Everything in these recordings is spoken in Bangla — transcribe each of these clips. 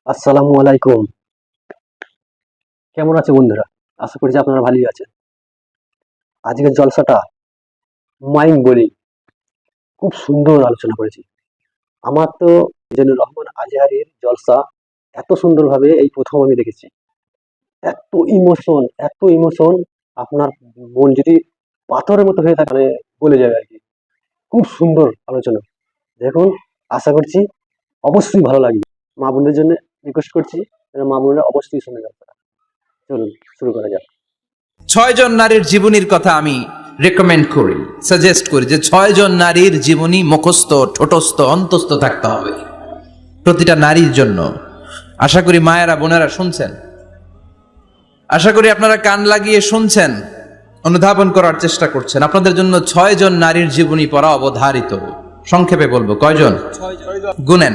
আসসালামু আলাইকুম। কেমন আছে বন্ধুরা? আশা করি যে আপনারা ভালোই আছেন। আজকের জলসাটা মাইন্ড ব্লোয়িং, খুব সুন্দর আলোচনা করেছি। আমার তো মিজানুর রহমান আজহারীর জলসা এত সুন্দরভাবে এই প্রথম আমি দেখেছি। এত ইমোশন, আপনার মন যদি পাথরের মতো হয়ে থাকে মানে গলে যাবে আর কি। খুব সুন্দর আলোচনা। দেখুন, আশা করছি অবশ্যই ভালো লাগবে। মা বোনদের জন্য রিকোয়েস্ট করছি, মা বোনেরা অবশ্যই শুনে যাবে। চলুন শুরু করা যাক। 6 জন নারীর জীবনীর কথা আমি রেকমেন্ড করি, সাজেস্ট করি যে 6 জন নারীর জীবনী মুখস্থ, ঠোঁটস্থ, অন্তস্থ থাকতে হবে প্রতিটা নারীর জন্য। আশা করি মায়েরা বোনেরা শুনছেন, আশা করি আপনারা কান লাগিয়ে শুনছেন, অনুধাবন করার চেষ্টা করছেন। আপনাদের জন্য 6 জন নারীর জীবনী পড়া অবধারিত। সংক্ষেপে বলবো কয়জন গুনেন।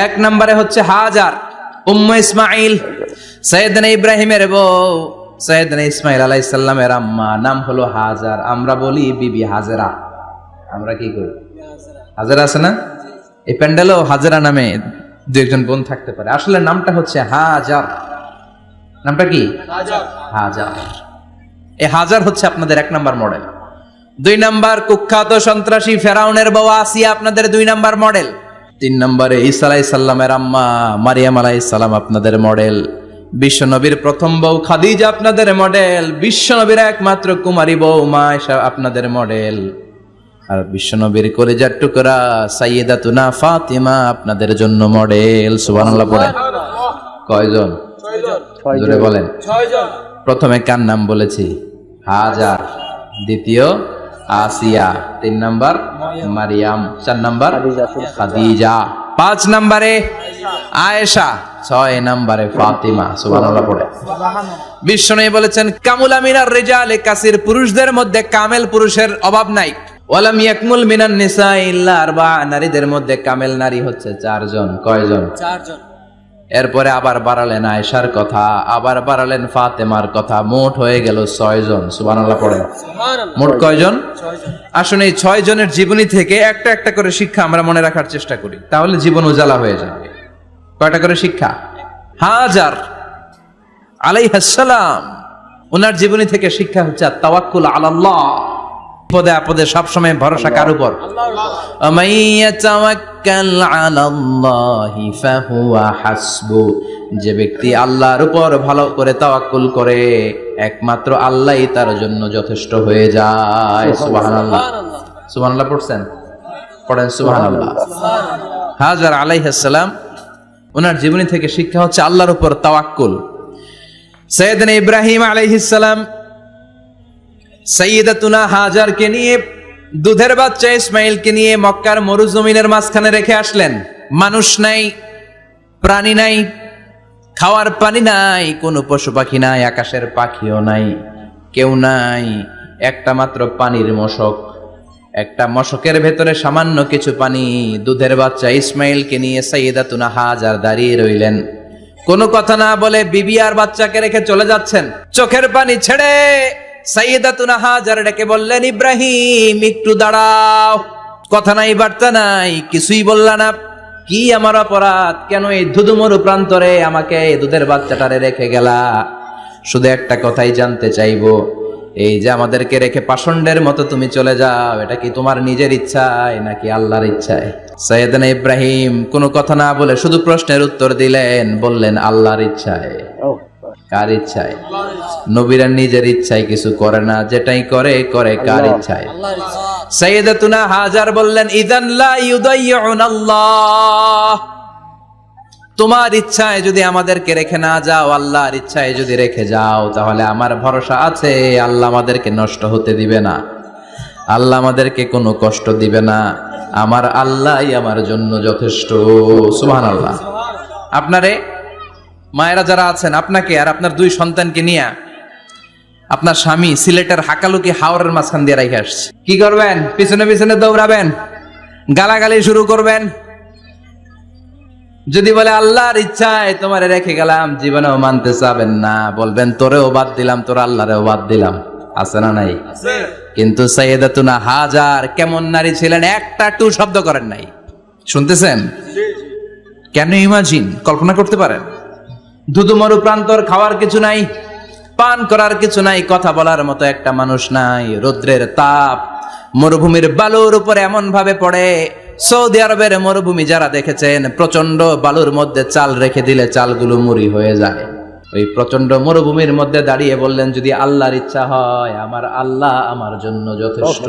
1 নম্বরে হচ্ছে হাজার, উম্মে ইসমাইল, সৈয়দনা ইব্রাহিমের বউ, সৈয়দনা ইসমাইল আলাইহিস সালামের আম্মা, নাম হলো হাজার। আমরা বলি বিবি হাজেরা। আমরা কি করি? হাজেরা আছে না? এই প্যান্ডেলও হাজেরা নামে দু একজন বোন থাকতে পারে। আসলে নামটা হচ্ছে হাজার। নামটা কি? হাজার। এই হাজার হচ্ছে আপনাদের 1 নাম্বার মডেল। 2 নাম্বার কুখ্যাত সন্ত্রাসী ফেরাউনের বউ আসিয়া আপনাদের 2 নাম্বার মডেল। 3 নম্বরে ঈসা আলাইহিস সালামের আম্মা মারিয়াম আলাইহিস সালাম আপনাদের মডেল। বিশ্ব নবীর প্রথম বউ খাদিজা আপনাদের মডেল। বিশ্ব নবীর একমাত্র কুমারী বউ মা আয়েশা আপনাদের মডেল। আর বিশ্ব নবীর কলিজার টুকরা সাইয়্যিদাতুনা ফাতিমা আপনাদের জন্য মডেল। সুবহানাল্লাহ পড়েন। কয়জন? 6 জোরে বলেন। 6 জন। প্রথমে কার নাম বলেছি? হাজার। দ্বিতীয় আসিয়া। 3 নাম্বার মারিয়াম। 4 নাম্বার খাদিজা। 5 নম্বরে আয়েশা। 6 নম্বরে ফাতিমা। সুবহানাল্লাহ পড়ে। বিশ্বনবী বলেছেন কামুলা মিনার রিজালে কাসির, পুরুষদের মধ্যে কামেল পুরুষের অভাব নাই। ওয়ালাম ইয়াকমুল মিনান নিসা ইল্লা আরবা, নারীদের মধ্যে কামেল নারী হচ্ছে 4 জন। কয়জন? 4 জন। এরপরে আবার বাড়ালেন আয়েশার কথা, আবার বাড়ালেন ফাতেমার কথা, মোট হয়ে গেল 6 জন। সুবহানাল্লাহ পড়েন। মোট কয়জন? 6 জন। আসুন এই 6 জনের জীবনী থেকে একটা একটা করে শিক্ষা আমরা মনে রাখার চেষ্টা করি, তাহলে জীবন উজালা হয়ে যাবে। কয়টা করে শিক্ষা? হাজার আলাইহিস সালাম, ওনার জীবনী থেকে শিক্ষা হচ্ছে তাওয়াক্কুল আলাল্লাহ, বিপদে আপদে সবসময় ভরসা কার উপর? যে ব্যক্তি আল্লাহর উপর ভালো করে তাওয়াক্কুল করে, একমাত্র আল্লাহই তার জন্য যথেষ্ট হয়ে যায়। সুবহানাল্লাহ। সুবহানাল্লাহ পড়ছেন? পড়েন সুবহানাল্লাহ। হাজার আলাইহিস সালাম, ওনার জীবনী থেকে শিক্ষা হচ্ছে আল্লাহর উপর তাওয়াক্কুল। সাইয়েদনা ইব্রাহিম আলাইহিস সালাম সাইয়্যিদাতুনা হাজারকে নিয়ে, দুধের বাচ্চা ইসমাইলকে নিয়ে মক্কার মরুজমিনের মাঝখানে রেখে আসলেন। মানুষ নাই, প্রাণী নাই, খাওয়ার পানি নাই, কোনো পশু পাখি নাই, আকাশের পাখিও নাই, কেউ নাই, একটা মাত্র পানির মশক। একটা মশকের ভেতরে সামান্য কিছু পানি। দুধের বাচ্চা ইসমাইলকে নিয়ে সাইয়্যিদাতুনা হাজার দাঁড়িয়ে রইলেন। কোনো কথা না বলে বিবি আর বাচ্চাকে রেখে চলে যাচ্ছেন। চোখের পানি ছেড়ে সাইয়্যিদাতুনা হাজার ডেকে বললেন, ইব্রাহিম একটু দাঁড়াও। কথা নাই, বার্তা নাই, কিছুই বললা না। কি আমার অপরাধ? কেন এই ধুধুমরু প্রান্তরে আমাকে দুধের বাচ্চাটারে রেখে গেলা? শুধু একটা কথাই জানতে চাইবো, এই যে আমাদেরকে রেখে পাষণ্ডের মতো তুমি চলে যাও, এটা কি তোমার নিজের ইচ্ছায় নাকি আল্লাহর ইচ্ছায়? সাইয়েদনা ইব্রাহিম কোনো কথা না বলে শুধু প্রশ্নের উত্তর দিলেন, বললেন আল্লাহর ইচ্ছায়। কার ইচ্ছায়? নবীরা নিজের ইচ্ছায় কিছু করে না, যেটাই করে করে কার ইচ্ছায়? সাইয়্যিদাতুনা হাজার বললেন, ইযান লা ইউদাইয়ুনাল্লাহ, তোমার ইচ্ছায় যদি আমাদেরকে রেখে না যাও, আল্লাহর ইচ্ছায় যদি রেখে যাও, তাহলে আমার ভরসা আছে আল্লাহ আমাদেরকে নষ্ট হতে দিবে না, আল্লাহ আমাদেরকে কোনো কষ্ট দিবে না, আমার আল্লাহই আমার জন্য যথেষ্ট। সুবহানাল্লাহ। আপনারে মায়েরা যারা আছেন, আপনাকে আর আপনার 2 সন্তানকে নিয়ে আপনার স্বামী সিলেটের হাকালুকি হাওরের মাঝখান দিয়ে রেখে আসছে। কি করবেন? পিছনে পিছনে দৌড়াবেন, গালাগালি শুরু করবেন। যদি বলে আল্লাহর ইচ্ছায় তোমারে রেখে গেলাম, জীবনেও মানতে চাবেন না, বলবেন তোরেও বাদ দিলাম, তোর আল্লাহরেও বাদ দিলাম। আছে না নাই? কিন্তু সাইয়্যিদাতুনা হাজার কেমন নারী ছিলেন? একটা টু শব্দ করেন নাই। শুনতেছেন? কেন ইমাজিন, কল্পনা করতে পারেন? ধুধু মরু প্রান্তর, খাওয়ার কিছু নাই, পান করার কিছু নাই, কথা বলার মতো একটা মানুষ নাই, রৌদ্রের তাপ মরুভূমির বালুর উপরে এমন ভাবে পড়ে। সৌদি আরবের মরুভূমি যারা দেখেছেন, প্রচন্ড বালুর মধ্যে চাল রেখে দিলে চালগুলো মুড়ি হয়ে যায়। ওই প্রচন্ড মরুভূমির মধ্যে দাঁড়িয়ে বললেন, যদি আল্লাহর ইচ্ছা হয়, আমার আল্লাহ আমার জন্য যথেষ্ট।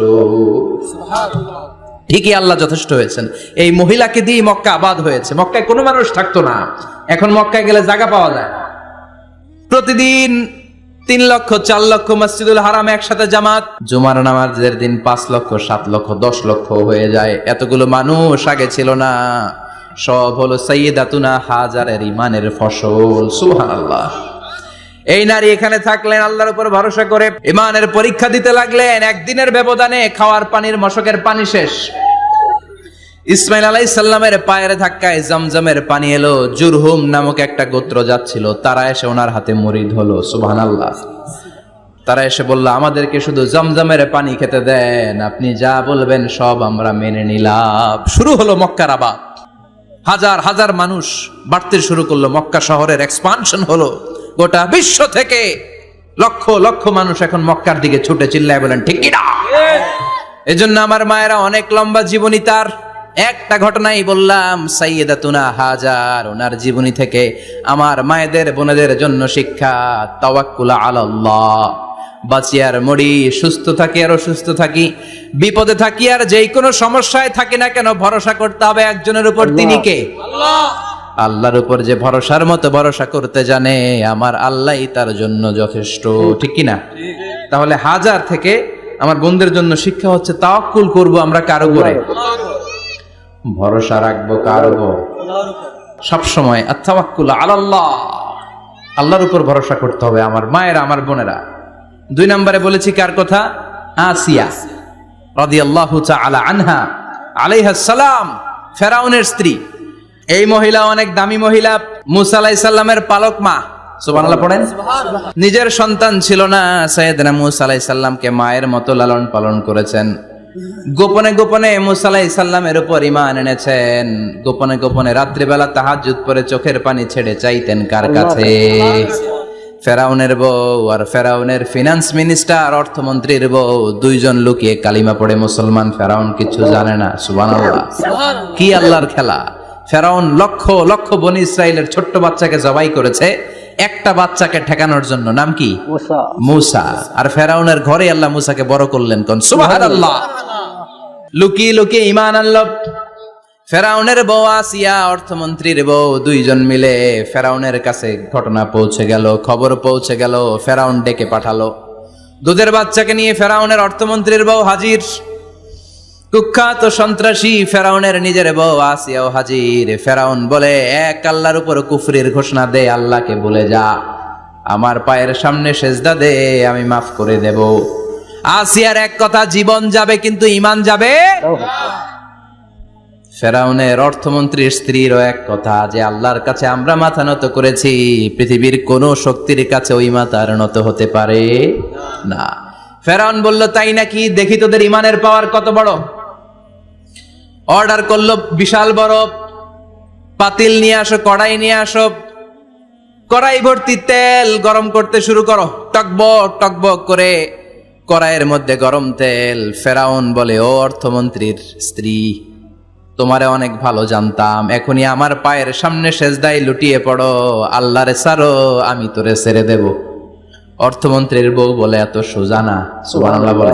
ঠিকই আল্লাহ যথেষ্ট হয়েছেন। এই মহিলাকে দিয়ে মক্কা আবাদ হয়েছে। মক্কায় কোনো মানুষ থাকতো না, এখন মক্কায় গেলে জায়গা পাওয়া যায়। প্রতিদিন 3 লক্ষ 4 লক্ষ মসজিদুল হারামে একসাথে জামাত, জুমার নামাজের দিন 5 লক্ষ 7 লক্ষ 10 লক্ষ হয়ে যায়। এতগুলো মানুষ আগে ছিল না। সব হলো সাইয়্যিদাতুনা হাজারের ইমানের ফসল। সুবহানাল্লাহ। এই নারী এখানে থাকলেন আল্লাহর উপর ভরসা করে, ইমানের পরীক্ষা দিতে লাগলেন। একদিনের ব্যবধানে খাওয়ার পানির মশকের পানি শেষ। ইসমাইল আলাইহিস সালামের পায়ের ধাক্কায় জমজমের পানি এলো। জুরহুম নামক একটা গোত্র যাচ্ছিল, তারা এসে ওনার হাতে মুরিদ হলো। সুবহানাল্লাহ। তারা এসে বলল, আমাদেরকে শুধু জমজমের পানি খেতে দেন, আপনি যা বলবেন সব আমরা মেনে নিলাম। শুরু হলো মক্কার আবাদ। হাজার হাজার মানুষ বাড়তে শুরু করলো, মক্কা শহরের এক্সপানশন হলো। গোটা বিশ্ব থেকে লক্ষ লক্ষ মানুষ এখন মক্কার দিকে ছুটে চিল্লায় বলেন, ঠিক কি না? এজন্য আমার মায়েরা অনেক লম্বা জীবনী, তার একটা ঘটনাই বললাম, সাইয়্যিদাতুনা হাজার, ওনার জীবনী থেকে আমার মায়েদের বোনেদের জন্য শিক্ষা। তাওয়াক্কুল আলাল্লাহ। বাঁচি আর মরি, সুস্থ থাকি আর অসুস্থ থাকি, বিপদে থাকি আর যেই কোনো সমস্যায় থাকি না কেন, ভরসা করতে হবে একজনের উপর। তিনি কে? আল্লাহ। আল্লাহর উপর যে ভরসার মতো ভরসা করতে জানে, আমার আল্লাহই তার জন্য যথেষ্ট। ঠিক কি না? তাহলে হাজার থেকে আমার বোনদের জন্য শিক্ষা হচ্ছে, তাওয়াক্কুল করব আমরা কার উপরে? ভরসা রাখবো কার উপর? সব সময় আত-তাওয়াক্কুল আলাল্লাহ, আল্লাহর উপর ভরসা করতে হবে আমার মায়েরা, আমার বোনেরা। 2 নম্বরে বলেছি কার কথা? আসিয়া রাদিয়াল্লাহু তাআলা আনহা আলাইহাস সালাম, ফেরাউনের স্ত্রী। এই মহিলা অনেক দামি মহিলা, মুসা আলাইহিস সালামের পালক মা। সুবহানাল্লাহ পড়েন। নিজের সন্তান ছিল না, সাইয়েদনা মুসা আলাইহিস সালামকে মায়ের মতো লালন পালন করেছেন। গোপনে গোপনে মুসা আলাইহিস সালামের উপর ঈমান এনেছেন। গোপনে গোপনে রাত্রিবেলা তাহাজ্জুদ পড়ে চোখের পানি ছেড়ে চাইতেন কার কাছে? ফেরাউনের বউ আর ফেরাউনের ফিনান্স মিনিস্টার, অর্থমন্ত্রীর বউ, 2 জন লুকিয়ে কালিমা পড়ে মুসলমান। ফেরাউন কিছু জানে না। সুবহানাল্লাহ। কি আল্লাহর খেলা! ফেরাউন লক্ষ লক্ষ বনি ইসরাইলের ছোট্ট বাচ্চাকে জবাই করেছে একটা বাচ্চাকে ঠেকানোর জন্য। নাম কি? মুসা। আর ফেরাউনের ঘরে আল্লাহ মুসাকে বড় করলেন। কোন? সুবহানাল্লাহ। লুকিয়ে লুকিয়ে ঈমান আনলো। ফেরাউনের বউ আসিয়া, অর্থমন্ত্রীর বউ, 2 জন মিলে ফেরাউনের কাছে ঘটনা পৌঁছে গেল, খবর পৌঁছে গেল। ফেরাউন ডেকে পাঠালো। দুধের বাচ্চাকে নিয়ে ফেরাউনের অর্থমন্ত্রীর বউ হাজির। কুখ্যাত সন্ত্রাসী ফেরাউনের নিজের বউ আসিয়াও হাজির। ফেরাউন বলে, এক আল্লাহর উপর কুফরির ঘোষণা দে, আল্লাহকে বলে যা, আমার পায়ের সামনে সেজদা দে, আমি মাফ করে দেব। আসিয়ার এক কথা, জীবন যাবে কিন্তু ঈমান যাবে। ফেরাউনের অর্থমন্ত্রীর স্ত্রীরও এক কথা, যে আল্লাহর কাছে আমরা মাথা নত করেছি, পৃথিবীর কোন শক্তির কাছে ওই মাথার নত হতে পারে না। ফেরাউন বলল, তাই নাকি? দেখি তোদের ঈমানের পাওয়ার কত বড়। অর্ডার করলো, বিশাল বড় পাতিল নিয়ে আসো, কড়াই নিয়ে আসো, কড়াই ভর্তি তেল গরম করতে শুরু করো। টকবক টকবক করে কড়াইয়ের মধ্যে গরম তেল। ফেরাউন বলে, ও অর্থমন্ত্রীর স্ত্রী, তোমারে অনেক ভালো জানতাম, এখনই আমার পায়ের সামনে সেজদায় লুটিয়ে পড়ো, আল্লাহরে ছাড়ো, আমি তোরে ছেড়ে দেব। অর্থমন্ত্রীর বউ বলে, এত সোজা না। সুবহানাল্লাহ বলে।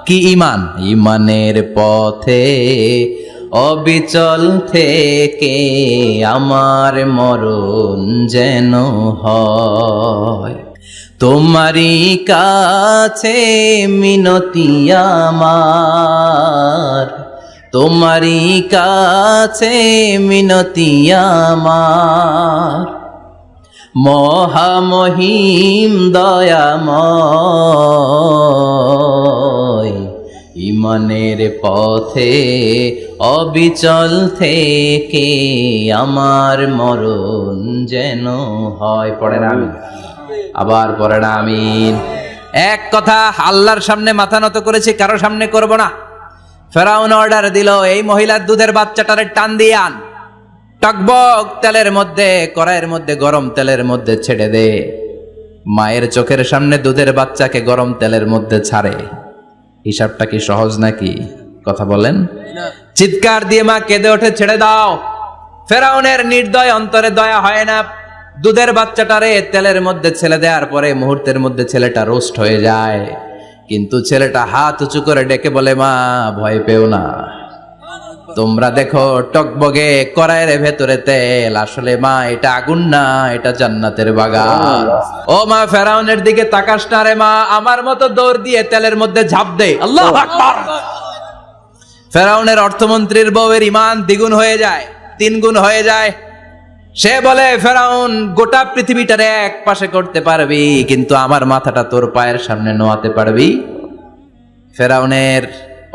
কি ঈমান? ঈমানের পথে অবিচল থেকে আমার মরণ যেন হয়, তোমারই কাছে মিনতি আমার, তোমারই কাছে মিনতি আমার, মহামহিম দয়াময়, ঈমানের পথে অবিচল থেকে আমার মরণ যেন হয়। পড়েন আমিন। আবার পড়েন আমিন। এক কথা, আল্লাহর সামনে মাথা নত করেছি, কারো সামনে করব না। ফেরাউন অর্ডার দিল, এই মহিলার দুধের বাচ্চাটারে টান দিয়ে আন। টকবক তেলের মধ্যে, কড়াইয়ের মধ্যে গরম তেলের মধ্যে ছেড়ে দে। মায়ের চোখের সামনে দুধের বাচ্চাকে গরম তেলের মধ্যে ছাড়ে। হিসাবটা কি সহজ নাকি? কথা বলেন। চিৎকার দিয়ে মা কেঁদে ওঠে, ছেড়ে দাও। ফেরাউনের নির্দয় অন্তরে দয়া হয় না। দুধের বাচ্চাটারে তেলের মধ্যে ছেড়ে দেওয়ার পরে মুহূর্তের মধ্যে ছেলেটা রোস্ট হয়ে যায়। কিন্তু ছেলেটা হাত উঁচু করে ডেকে বলে, মা ভয় পেও না, তোমরা দেখো টকবগে কড়াইয়ের ভেতরে তেল, আসলে মা এটা আগুন না, এটা জান্নাতের বাগান। ও মা, ফেরাউনের দিকে তাকাস না রে মা, আমার মতো দৌড় দিয়ে তেলের মধ্যে ঝাঁপ দে। আল্লাহু আকবার। ফেরাউনের অর্থমন্ত্রীর বউয়ের ঈমান দ্বিগুণ হয়ে যায়, 3 গুণ হয়ে যায়। সে বলে, ফেরাউন গোটা পৃথিবীটারে এক পাশে করতে পারবি, কিন্তু আমার মাথাটা তোর পায়ের সামনে নোয়াতে পারবি? ফেরাউনের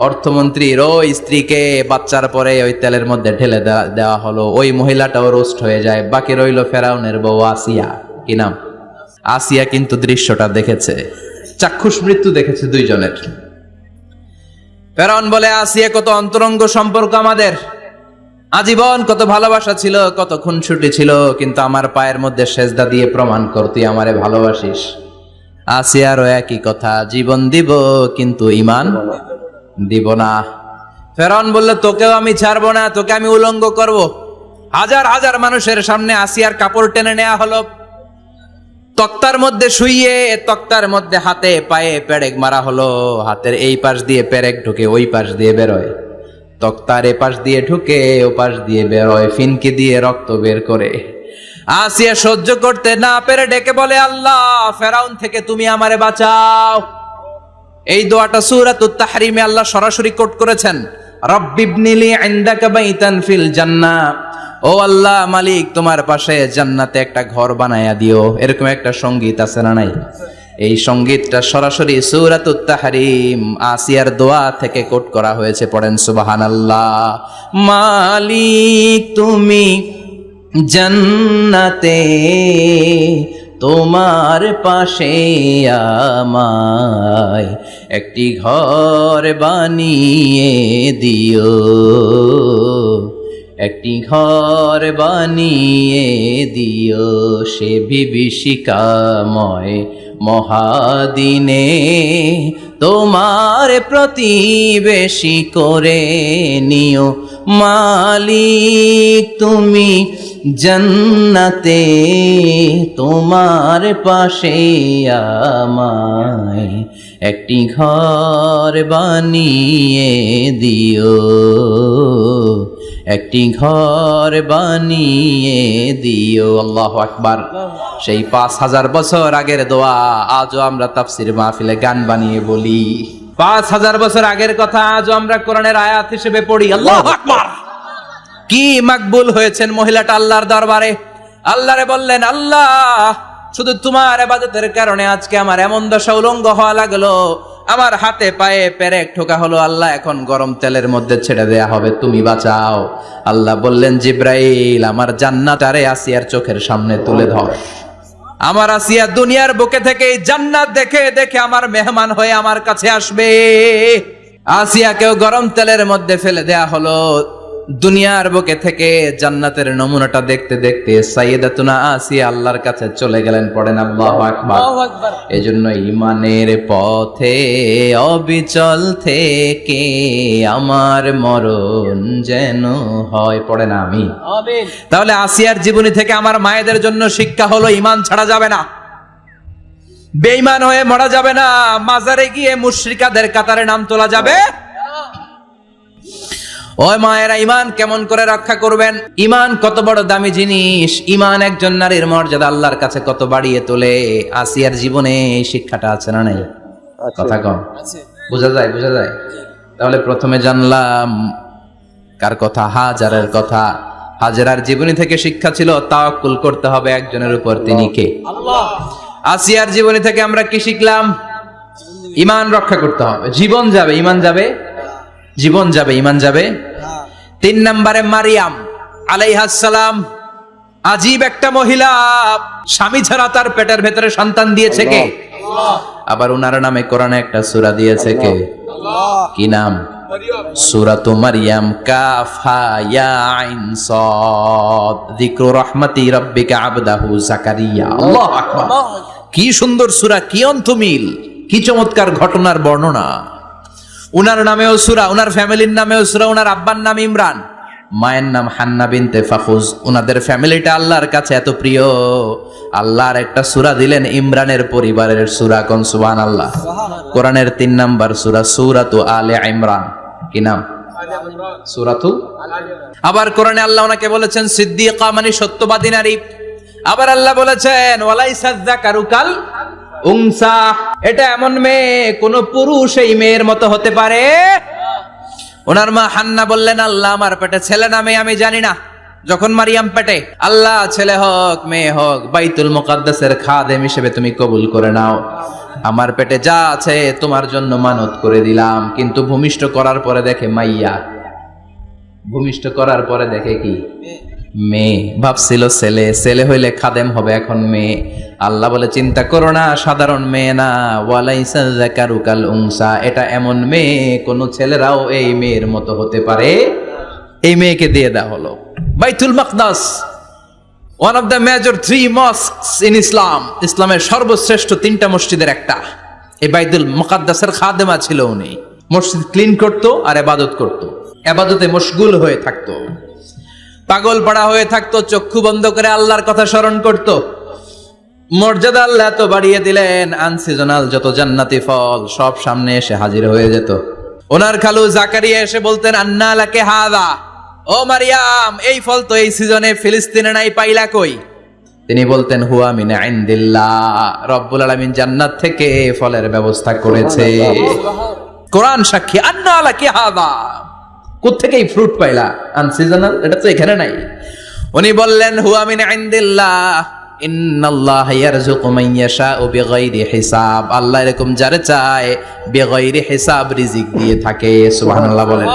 অর্থমন্ত্রীর ওই স্ত্রীকে বাচ্চার পরে ওই তেলের মধ্যে ঢেলে দেওয়া হলো। ওই মহিলাটাও রোস্ট হয়ে যায়। বাকি রইল ফেরাউনের বউ আসিয়া। কি নাম? আসিয়া কিন্তু দৃশ্যটা দেখেছে, চাক্ষুষ মৃত্যু দেখেছে দুইজনের। ফেরাউন বলে, আসিয়া কত অন্তরঙ্গ সম্পর্ক আমাদের, আজীবন কত ভালোবাসা ছিল, কত খুনসুটি ছিল, কিন্তু আমার পায়ের মধ্যে সেজদা দিয়ে প্রমাণ কর তুই আমারে ভালোবাসিস। আসিয়ারও একই কথা, জীবন দিব কিন্তু ঈমান দিব না। ফেরাউন বলল, তোকেও আমি ছাড়বো না, তোকে আমি উলঙ্গ করব। হাজার হাজার মানুষের সামনে আসিয়ার কাপড় টেনে নেওয়া হলো, তক্তার মধ্যে শুইয়ে তক্তার মধ্যে হাতে পায়ে পেরেক মারা হলো। হাতের এই পাশ দিয়ে পেরেক ঢুকে ওই পাশ দিয়ে বেরোয়, তক্তার এ পাশ দিয়ে ঢুকে ও পাশ দিয়ে বেরোয়, ফিনকি দিয়ে রক্ত বের করে। আসিয়া সহ্য করতে না পেরে ডেকে বলে, আল্লাহ, ফেরাউন থেকে তুমি আমারে বাঁচাও। এই দোয়াটা সূরাতুত তাহরিমে আল্লাহ সরাসরি কোট করেছেন, রব্বিবনিলি ইনদাকা বাইতান ফিল জান্নাহ। ও আল্লাহ মালিক, তোমার পাশে জান্নাতে একটা ঘর বানায়া দিও। এরকম একটা সঙ্গীত আছে না নাই? এই সঙ্গীতটা সরাসরি সূরাতুত তাহরিম আসিয়ার দোয়া থেকে কোট করা হয়েছে। পড়েন সুবহানাল্লাহ। মালিক তুমি জান্নাতে, তোমার পাশে আমায় একটি ঘর বানিয়ে দিও, একটি ঘর বানিয়ে দিও, সে বিভীষিকাময় মহাদিনে তোমার প্রতিবেশী করে নিও। মালিক তুমি জান্নাতে, তোমার পাশে আমায় একটি ঘর বানিয়ে দিও, একটি ঘর বানিয়ে দিও। আল্লাহু আকবার। সেই 5000 বছর আগের দোয়া আজও আমরা তাফসীর মাহফিলে গান বানিয়ে বলি। 5000 বছর আগের কথা আজও আমরা কোরআনের আয়াত হিসেবে পড়ি। আল্লাহু আকবার। কি মাকবুল হয়েছেন মহিলাটা আল্লাহর দরবারে। আল্লাহরে বললেন, আল্লাহ, শুধু তোমার ইবাদতের কারণে আজকে আমার এমন দশা উলঙ্গ হওয়া লাগলো, আমার হাতে পায়ে পেরেক ঠোকা হলো। আল্লাহ, এখন গরম তেলের মধ্যে ছেড়ে দেয়া হবে, তুমি বাঁচাও। আল্লাহ বললেন, জিব্রাইল, আমার জান্নাতারে আসিয়ার চোখের সামনে তুলে ধর। আমার আসিয়া দুনিয়ার বুকে থেকে জান্নাত দেখে দেখে আমার মেহমান হয়ে আমার কাছে আসবে। আসিয়াকেও গরম তেলের মধ্যে ফেলে দেয়া হলো। দুনিয়ার বুকে থেকে জান্নাতের নমুনাটা দেখতে দেখতে সাইয়েদাতুনা আসিয়া আল্লাহর কাছে চলে গেলেন। পড়েন আল্লাহু আকবার। এজন্য ঈমানের পথে অবিচল থেকে আমার মরণ যেন হয়। পড়েন আমিন। তাহলে আসিয়ার জীবনী থেকে আমার মায়েদের জন্য শিক্ষা হলো, ঈমান ছাড়া যাবে না, বেঈমান হয়ে মরা যাবে না, মাজারে গিয়ে মুশরিকাদের কাতারে নাম তোলা যাবে। ওই মায়েরা ঈমান কেমন করে রক্ষা করবেন? ঈমান কত বড় দামি জিনিস। ঈমান একজন নারীর মর্যাদা আল্লাহর কাছে কত বাড়িয়ে তোলে। আসিয়ার জীবনে এই শিক্ষাটা আছে না নাই? কথা কম বোঝা যায়, বোঝা যায়। তাহলে প্রথমে জানলাম কার কথা? হাজারের কথা। হাজেরার জীবনী থেকে শিক্ষা ছিল তাওয়াক্কুল করতে হবে একজনের উপর, তিনি কে? আল্লাহ। আসিয়ার জীবনী থেকে আমরা কি শিখলাম? ঈমান রক্ষা করতে হবে। জীবন যাবে, ঈমান যাবে, জীবন যাবে, ঈমান যাবে। 3 নম্বরে মারিয়াম আলাইহিস সালাম, আজীব একটা মহিলা, স্বামী ছাড়া তার পেটের ভেতরে সন্তান দিয়েছে কে? আল্লাহ। আবার উনার নামে কোরআনে একটা সূরা দিয়েছে কে? আল্লাহ। কি নাম? সূরাতু মারইয়াম কাফ হা ইয়া আইন সাদ যিকরু রাহমাতি রাব্বিকা আবদাহু জাকারিয়া। আল্লাহু আকবার, কি সুন্দর সূরা, কি অন্তমিল, কি চমৎকার ঘটনার বর্ণনা। উনার নামেও সূরা, উনার ফ্যামিলির নামেও সূরা। উনার আব্বার নাম ইমরান, মায়ের নাম হান্না বিনতে ফাখুজ। উনাদের ফ্যামিলিটা আল্লাহর কাছে এত প্রিয়, আল্লাহর একটা সূরা দিলেন ইমরানের পরিবারের সূরা। কোন সুবহানাল্লাহ। কোরআনের 3 নাম্বার সূরা, সূরাতু আলে ইমরান। কি নাম? সূরাতু। আবার কোরআনে আল্লাহ ওনাকে বলেছেন সিদ্দিকা, মানে সত্যবাদী নারী। আবার আল্লাহ বলেছেন ওয়ালাইসা যাকারু কাল উনসা, এটা এমন মেয়ে কোন পুরুষ এই মেয়ের মতো হতে পারে? ওনার মা হান্না বললেন, আল্লাহ আমার পেটে ছেলে না মেয়ে আমি জানি না। যখন মারিয়াম পেটে, আল্লাহ ছেলে হোক মেয়ে হোক বাইতুল মুকাদ্দাসের খাদেম হিসেবে তুমি কবুল করে নাও। আমার পেটে যা আছে তোমার জন্য মানত করে দিলাম। কিন্তু ভূমিষ্ঠ করার পরে দেখে মাইয়া, ভূমিষ্ঠ করার পরে দেখে কি? মেয়ে। ভাবছিল ছেলে, ছেলে হইলে খাদেম হবে, এখন মেয়ে। আল্লাহ বলে চিন্তা করো না, সাধারণ মেয়ে না। ওয়ালাইসা যাকারু কাল উনসা, এটা এমন মেয়ে কোন ছেলেরাও এই মেয়ের মতো হতে পারে। এই মেয়েকে দিয়ে দেওয়া হলো Baitul Maqdis, one of the major 3 mosques in Islam. ইসলামের সর্বশ্রেষ্ঠ 3টা মসজিদের একটা। এই বাইতুল মুকাদ্দাসের খাদেমা ছিল উনি। মসজিদ ক্লিন করতো আর ইবাদত করতো, ইবাদতে মশগুল হয়ে থাকতো, পাগল পাড়া হয়ে থাকতো, চক্ষু বন্ধ করে আল্লাহর কথা স্মরণ করত। মর্যাদা আল্লাহ তো বাড়িয়ে দিলেন, আনসিজনাল যত জান্নাতি ফল সব সামনে এসে হাজির হয়ে যেত। ওনার খালু জাকারিয়া এসে বলতেন আন্না লাকে হাদা, ও মারিয়াম এই ফল তো এই সিজনে ফিলিস্তিনে নাই, পাইলা কই? তিনি বলতেন হুয়া মিন ইনদিল্লাহ, রব্বুল আলামিন জান্নাত থেকে ফলের ব্যবস্থা করেছে। কোরআন সাক্ষী, আন্না লাকে হাদা, কোত্থেকে এই ফ্রুট পাইলা? আনসিজনাল, এটা তো এখানে নাই। উনি বললেন হুয়া মিন ইনদিল্লাহ, ইন্নাল্লাহ ইয়ারযুকু মান ইয়াশাউ বিগাইরি হিসাব। আল্লাহ এরকম যারে চায় বিগাইরি হিসাব রিজিক দিয়ে থাকে। সুবহানাল্লাহ বলেন।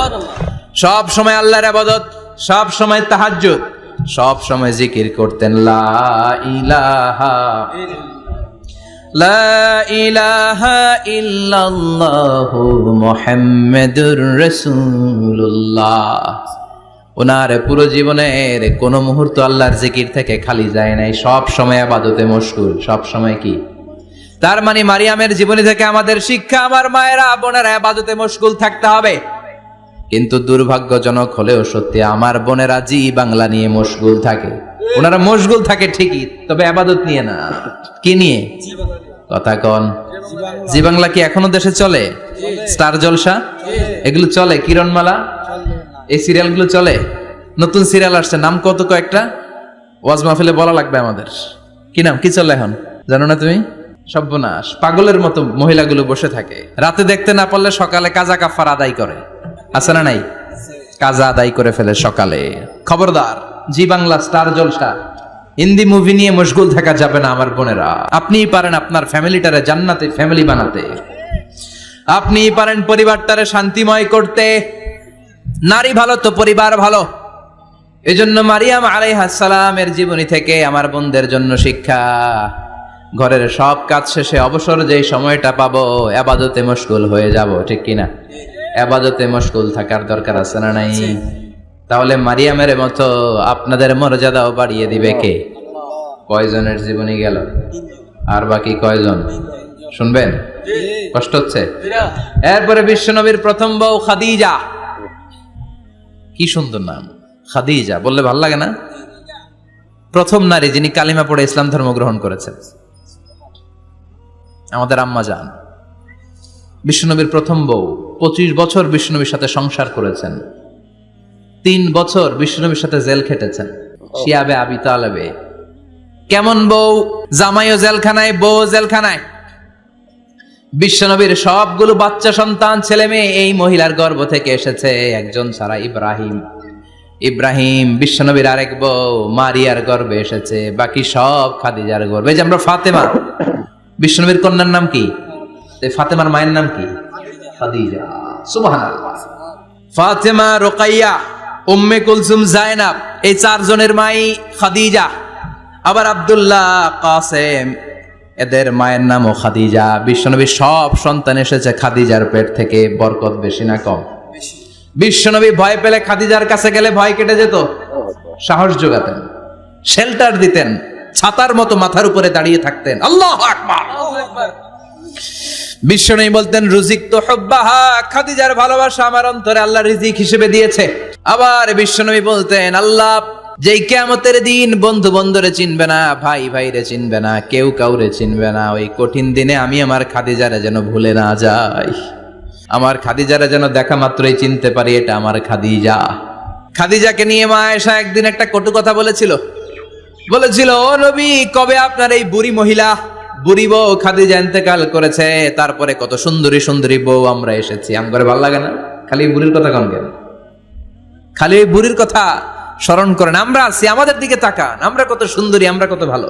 সব সময় আল্লাহর ইবাদত, সব সময় তাহাজ্জুদ, সব সময় জিকির করতেন লা ইলাহা লা ইলাহা ইল্লাল্লাহু মুহাম্মাদুর রাসূলুল্লাহ। ওনার পুরো জীবনের কোন মুহূর্ত আল্লাহর জিকির থেকে খালি যায় নাই, সব সময় ইবাদতে মশগুল, সব সময় কি? তার মানে মারিয়ামের জীবনী থেকে আমাদের শিক্ষা, আমার মায়েরা বোনেরা ইবাদতে মশগুল থাকতে হবে। কিন্তু দুর্ভাগ্যজনক হলেও সত্যি, আমার বোনেরা জি বাংলা নিয়ে মশগুল থাকে। ওনারা মশগুল থাকে ঠিকই, তবে ইবাদত নিয়ে না। কি নিয়ে? কথা কন। জি বাংলা কি এখনো দেশে চলে? স্টার জলসা এগুলো চলে, কিরণমালা, এই সিরিয়ালগুলো চলে। নতুন সিরিয়াল আসছে, নাম কত কয়েকটা, ওয়াজ মাহফিলে বলা লাগবে আমাদের। কি নাম, কি চলে এখন জানো না তুমি? সর্বনাশ, পাগলের মতো মহিলাগুলো বসে থাকে, রাতে দেখতে না পারলে সকালে কাজা কাফার আদায় করে। আছে না নাই? কাজা আদায় করে ফেলে সকালে। খবরদার, জি বাংলা, স্টার জলসা, হিন্দি মুভি নিয়ে মশগুল থাকা যাবে না আমার বোনেরা। আপনিই পারেন আপনার ফ্যামিলিটারে জান্নাতে ফ্যামিলি বানাতে, আপনিই পারেন পরিবারটারে শান্তিময় করতে। নারী ভালো তো পরিবার ভালো। এজন্য মারিয়াম আলাইহিস সালামের জীবনী থেকে আমার বোনদের জন্য শিক্ষা, ঘরের সব কাজ শেষে অবসর যেই সময়টা পাবো ইবাদতে মশগুল হয়ে যাব, ঠিক কিনা? ইবাদতে মশগুল থাকার দরকার আছে না নাই? তাহলে মারিয়ামের মতো আপনাদের মর্যাদাও বাড়িয়ে দিবে কে? কয়জনের জীবনী গেল? আর বাকি কয়জন শুনবেন? কষ্ট হচ্ছে? এরপরে বিশ্বনবীর প্রথম বউ খাদিজা। কি সুন্দর নাম, খাদিজা বললে ভালো লাগে না? প্রথম নারী যিনি কালিমা পড়ে ইসলাম ধর্ম গ্রহণ করেছেন, আমাদের আম্মা জান। বিশ্বনবীর প্রথম বউ, 25 বছর বিশ্বনবীর সাথে সংসার করেছেন, 3 বছর বিশ্বনবীর সাথে জেল খেটেছেন, শিয়াবে আবি তালেবে। কেমন বউ? জামাইও জেলখানায়, বউ জেলখানায়। বিশ্বনবীর সবগুলো বাচ্চা সন্তান ছেলে মেয়ে এই মহিলার গর্ভ থেকে এসেছে, একজন ছাড়া, ইব্রাহিম। ইব্রাহিম বিশ্বনবীর আরেক বউ মারিয়ার গর্ভে এসেছে, বাকি সব খাদিজার গর্ভে। যে আমরা ফাতেমা, বিশ্বনবীর কন্যার নাম কি? ফাতেমার মায়ের নাম কি? খাদিজা। সুবহানাল্লাহ। ফাতেমা, রুকাইয়া, উম্মে কুলসুম, জায়নাব, এই 4 জনের মাই খাদিজা। আবার আব্দুল্লাহ, কাসেম, এদের মায়ের নামও খাদিজা। বিশ্বনবীর সব সন্তান এসেছে খাদিজার পেট থেকে। বরকত বেশি না কম? বিশ্বনবী ভয় পেলে খাদিজার কাছে গেলে ভয় কেটে যেত, সাহস যোগাতেন, শেল্টার দিতেন, ছাতার মতো মাথার উপরে দাঁড়িয়ে থাকতেন। আল্লাহু আকবার। বিশ্বনবী বলতেন রুজিক তো হুব্বাহা, খাদিজার ভালোবাসা আমার অন্তরে আল্লাহ রিজিক হিসেবে দিয়েছে। আবার বিশ্বনবী বলতেন আল্লাহ যেই কিয়ামতের দিন বন্ধু বন্ধুরে চিনবে না, ভাই ভাইরে চিনবে না, কেউ কাউরে চিনবে না, ওই কঠিন দিনে আমি আমার খাদিজারে যেন ভুলে না যাই, আমার খাদিজারে যেন দেখা মাত্রই চিনতে পারি এটা আমার খাদিজা। খাদিজাকে নিয়ে মা আয়েশা একদিন একটা কটু কথা বলেছিল, ও নবী কবে আপনার এই বুড়ি মহিলা, বুড়ি বউ খাদিজা ইন্তেকাল করেছে, তারপরে কত সুন্দরী সুন্দরী বউ আমরা এসেছি, আমার ভালো লাগে না? খালি বুড়ির কথা কন কেন? খালি ওই বুড়ির কথা স্মরণ করেন, আমরা আছি, আমাদের দিকে তাকান, আমরা কত সুন্দরী, আমরা কত ভালো।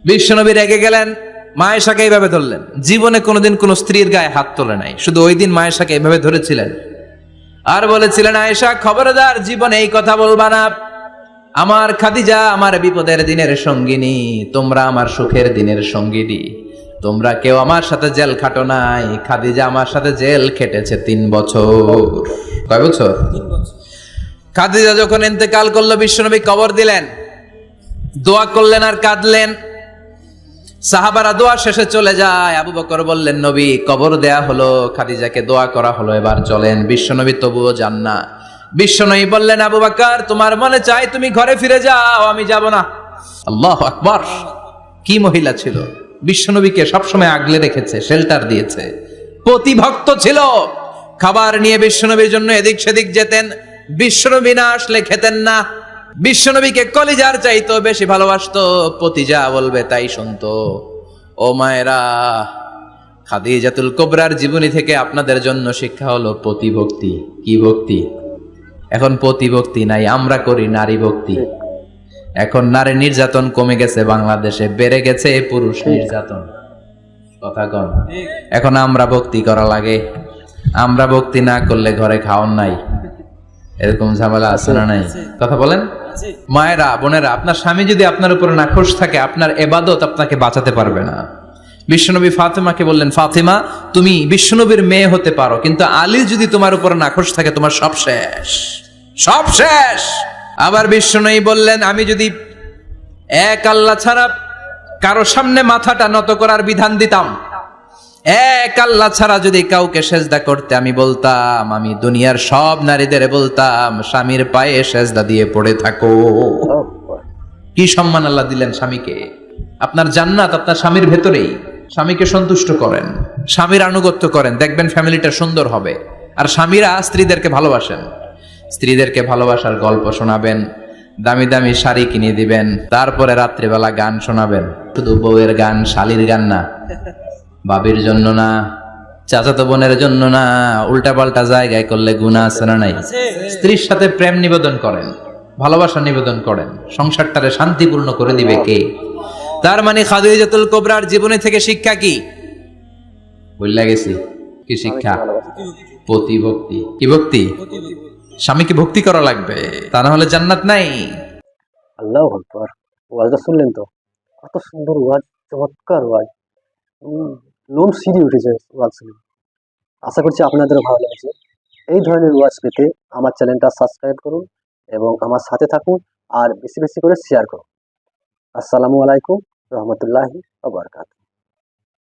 বিশ্বনবী রেগে গেলেন, মা আয়েশাকে এইভাবে ধরলেন। জীবনে কোনোদিন কোন স্ত্রীর গায়ে হাত তোলে নাই, শুধু ওই দিন মা আয়েশাকে এইভাবে ধরেছিলেন আর বলেছিলেন আয়েশা খবরদার জীবনে এই কথা বলবা না, আমার খাদিজা আমার বিপদের দিনের সঙ্গিনী, তোমরা আমার সুখের দিনের সঙ্গিনী, তোমরা কেউ আমার সাথে জেল খাটো নাই, খাদিজা আমার সাথে জেল খেটেছে 3 বছর। কয় বছর? 3 বছর। খাদিজা যখন ইন্তেকাল করলো বিশ্বনবী কবর দিলেন, দোয়া করলেন আর কাঁদলেন। সাহাবারা দোয়া শেষে চলে যায়, আবু বকর বললেন নবী কবর দেয়া হলো, খাদিজাকে দোয়া করা হলো, এবার চলেন। বিশ্বনবী তবুও যান না। বিশ্বনবী বললেন আবু বকর তোমার মনে চাই তুমি ঘরে ফিরে যাও, আমি যাব না। আল্লাহু আকবার। কি মহিলা ছিল, বিশ্বনবীকে সবসময় আগলে রেখেছে, শেল্টার দিয়েছে, প্রতিভক্ত ছিল। খাবার নিয়ে বিশ্বনবীর জন্য এদিক সেদিক যেতেন, বিশ্বনবী না আসলে খেতেন না। বিশ্বনবীকে কলিজার চাইতো বেশি ভালোবাসতো, পতি যা বলবে তাই শুনতো। ও মায়েরা, খাদিজাতুল কুবরার জীবনী থেকে আপনাদের জন্য শিক্ষা হলো প্রতিভক্তি। কি ভক্তি? এখন প্রতিভক্তি নাই, আমরা করি নারী ভক্তি। এখন নারী নির্যাতন কমে গেছে বাংলাদেশে, বেড়ে গেছে পুরুষ নির্যাতন। কথা কন। এখন আমরা ভক্তি করা লাগে, আমরা ভক্তি না করলে ঘরে খাওয়ান নাই, এরকম ঝামেলা আছে না নাই? কথা বলেন। মায়েরা বোনেরা, আপনার স্বামী যদি আপনার উপরে নাখোশ থাকে, আপনার এবাদত আপনাকে বাঁচাতে পারবে না। বিশ্বনবী ফাতেমাকে বললেন ফাতেমা তুমি বিশ্বনবীর মেয়ে হতে পারো, কিন্তু আলী যদি তোমার উপরে নাখোশ থাকে তোমার সব শেষ, সব শেষ। আবার বিশ্বনবী বললেন আমি যদি এক আল্লাহ ছাড়া কারো সামনে মাথাটা নত করার বিধান দিতাম, এক আল্লাহ ছাড়া যদি কাউকে সেজদা করতে আমি বলতাম, আমি দুনিয়ার সব নারীদের বলতাম স্বামীর পায়ে সেজদা দিয়ে পড়ে থাকো। কি সম্মান আল্লাহ দিলেন স্বামীকে। আপনার জান্নাত আপনার স্বামীর ভেতরেই। স্বামীকে সন্তুষ্ট করেন, স্বামীর আনুগত্য করেন, দেখবেন ফ্যামিলিটা সুন্দর হবে। আর স্বামীরা স্ত্রীদেরকে ভালোবাসেন, স্ত্রীদেরকে ভালোবাসার গল্প শোনাবেন, দামি দামি শাড়ি কিনে দিবেন, তারপরে রাত্রিবেলা গান শোনাবেন। শুধু বউয়ের গান, শালির গান না, বাবির জন্য না, চাচাতো বোনের জন্য না, উল্টা পাল্টা জায়গায় করলে গুনাহ আছে না নাই? স্ত্রীর সাথে প্রেম নিবেদন করেন, ভালোবাসা নিবেদন করেন, সংসারটারে শান্তিপূর্ণ করে দিবে কে? তার মানে খাদিজাতুল কুবরার জীবনী থেকে শিক্ষা কি? ভুলে গেছি। কি শিক্ষা? প্রতিভক্তি। কি ভক্তি? স্বামীকে ভক্তি করা লাগবে, তা না হলে জান্নাত নাই। আল্লাহু আকবার। ওয়াজটা শুনলেন তো, কত সুন্দর ওয়াজ, চমৎকার ওয়াজ, লোম সিঁড়ি উঠেছে ওয়াজ শুনে। আশা করছি আপনাদেরও ভালো লেগেছে। এই ধরনের ওয়াজ পেতে আমার চ্যানেলটা সাবস্ক্রাইব করুন এবং আমার সাথে থাকুন, আর বেশি বেশি করে শেয়ার করুন। আসসালামু আলাইকুম রহমতুল্লাহি ওয়া বারাকাতুহু।